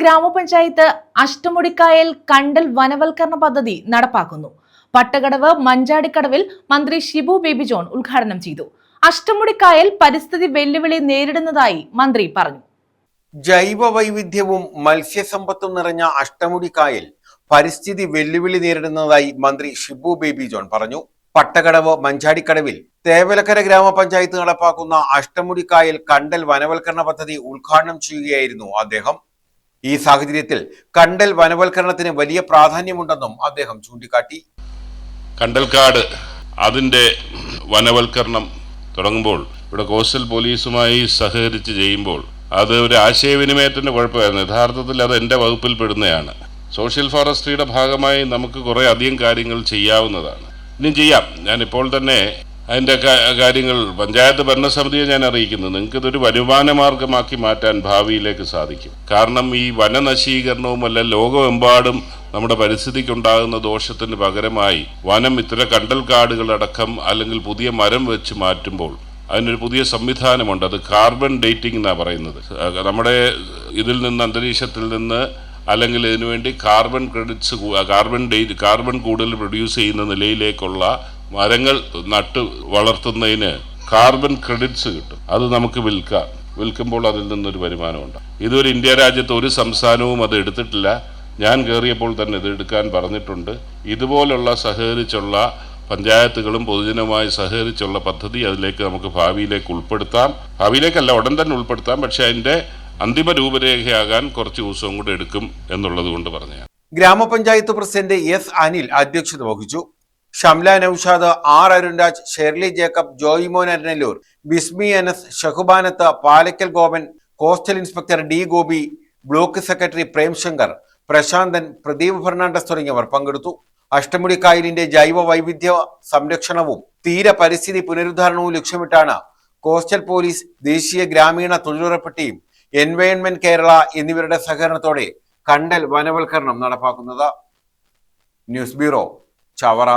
ഗ്രാമപഞ്ചായത്ത് അഷ്ടമുടിക്കായൽ കണ്ടൽ വനവൽക്കരണ പദ്ധതി നടപ്പാക്കുന്നു. പട്ടകടവ് മഞ്ചാടിക്കടവിൽ മന്ത്രി ഷിബു ബേബി ജോൺ ഉദ്ഘാടനം ചെയ്തു. അഷ്ടമുടിക്കായൽ പരിസ്ഥിതി വെല്ലുവിളി നേരിടുന്നതായി മന്ത്രി പറഞ്ഞു. ജൈവ വൈവിധ്യവും മത്സ്യസമ്പത്തും നിറഞ്ഞ അഷ്ടമുടിക്കായൽ പരിസ്ഥിതി വെല്ലുവിളി നേരിടുന്നതായി മന്ത്രി ഷിബു ബേബി ജോൺ പറഞ്ഞു. പട്ടകടവ് മഞ്ചാടിക്കടവിൽ തേവലക്കര ഗ്രാമപഞ്ചായത്ത് നടപ്പാക്കുന്ന അഷ്ടമുടിക്കായൽ കണ്ടൽ വനവൽക്കരണ പദ്ധതി ഉദ്ഘാടനം ചെയ്യുകയായിരുന്നു അദ്ദേഹം. ഈ സാഹചര്യത്തിൽ കണ്ടൽ വനവൽക്കരണത്തിന് വലിയ പ്രാധാന്യമുണ്ടെന്നും അദ്ദേഹം ചൂണ്ടിക്കാട്ടി. കണ്ടൽക്കാട് അതിന്റെ വനവൽക്കരണം തുടങ്ങുമ്പോൾ ഇവിടെ കോസ്റ്റൽ പോലീസുമായി സഹകരിച്ച് ചെയ്യുമ്പോൾ അത് ഒരു ആശയവിനിമയത്തിന്റെ കുഴപ്പമായിരുന്നു. യഥാർത്ഥത്തിൽ അത് എൻ്റെ വകുപ്പിൽ പെടുന്നതാണ്. സോഷ്യൽ ഫോറസ്ട്രിയുടെ ഭാഗമായി നമുക്ക് കുറെ അധികം കാര്യങ്ങൾ ചെയ്യാവുന്നതാണ്. ഇനിയും ചെയ്യാം. ഞാൻ ഇപ്പോൾ തന്നെ അതിൻ്റെ കാര്യങ്ങൾ പഞ്ചായത്ത് ഭരണസമിതിയെ ഞാൻ അറിയിക്കുന്നു. നിങ്ങൾക്ക് ഇതൊരു വരുമാന മാർഗമാക്കി മാറ്റാൻ ഭാവിയിലേക്ക് സാധിക്കും. കാരണം ഈ വനനശീകരണവുമല്ല, ലോകമെമ്പാടും നമ്മുടെ പരിസ്ഥിതിക്കുണ്ടാകുന്ന ദോഷത്തിന് പകരമായി വനം ഇത്തരം കണ്ടൽ കാടുകളടക്കം അല്ലെങ്കിൽ പുതിയ മരം വെച്ച് മാറ്റുമ്പോൾ അതിനൊരു പുതിയ സംവിധാനമുണ്ട്. അത് കാർബൺ ഡേറ്റിംഗ് എന്നാണ് പറയുന്നത്. നമ്മുടെ ഇതിൽ നിന്ന്, അന്തരീക്ഷത്തിൽ നിന്ന് അല്ലെങ്കിൽ ഇതിനുവേണ്ടി കാർബൺ ക്രെഡിറ്റ്സ്, കാർബൺ കൂടുതൽ പ്രൊഡ്യൂസ് ചെയ്യുന്ന നിലയിലേക്കുള്ള മരങ്ങൾ നട്ട് വളർത്തുന്നതിന് കാർബൺ ക്രെഡിറ്റ്സ് കിട്ടും. അത് നമുക്ക് വിൽക്കുമ്പോൾ അതിൽ നിന്നൊരു വരുമാനമുണ്ട്. ഇതൊരു ഇന്ത്യ രാജ്യത്ത് ഒരു സംസ്ഥാനവും അത് എടുത്തിട്ടില്ല. ഞാൻ കയറിയപ്പോൾ തന്നെ ഇത് എടുക്കാൻ പറഞ്ഞിട്ടുണ്ട്. ഇതുപോലുള്ള സഹകരിച്ചുള്ള പഞ്ചായത്തുകളും പൊതുജനവുമായി സഹകരിച്ചുള്ള പദ്ധതി അതിലേക്ക് നമുക്ക് ഭാവിയിലേക്ക് ഉൾപ്പെടുത്താം. ഭാവിയിലേക്കല്ല, ഉടൻ തന്നെ ഉൾപ്പെടുത്താം. പക്ഷെ അതിൻ്റെ അന്തിമ രൂപരേഖയാകാൻ കുറച്ച് ദിവസവും കൂടെ എടുക്കും എന്നുള്ളത് കൊണ്ട് പറഞ്ഞു. ഗ്രാമപഞ്ചായത്ത് പ്രസിഡന്റ് എസ് അനിൽ അധ്യക്ഷത വഹിച്ചു. Shamla Naushad, R Arunraj, Shirley Jacob, Joymon Aranallur, Bismi Anas, Shahubanath, Palakkal Gopan, coastal inspector D Gopi, block secretary Premshankar, Prasanthan, Pradeep Fernandez തുടങ്ങിയവർ പങ്കെടുത്തു. അഷ്ടമുടിക്കായലിന്റെ ജൈവ വൈവിധ്യ സംരക്ഷണവും തീര പരിസ്ഥിതി പുനരുദ്ധാരണവും ലക്ഷ്യമിട്ടാണ് കോസ്റ്റൽ പോലീസ്, ദേശീയ ഗ്രാമീണ തൊഴിലുറപ്പ് ടീം, എൻവയോൺമെന്റ് കേരള എന്നിവരുടെ സഹകരണത്തോടെ കണ്ടൽ വനവൽക്കരണം നടപ്പാക്കുന്നത്. News bureau, Chavara.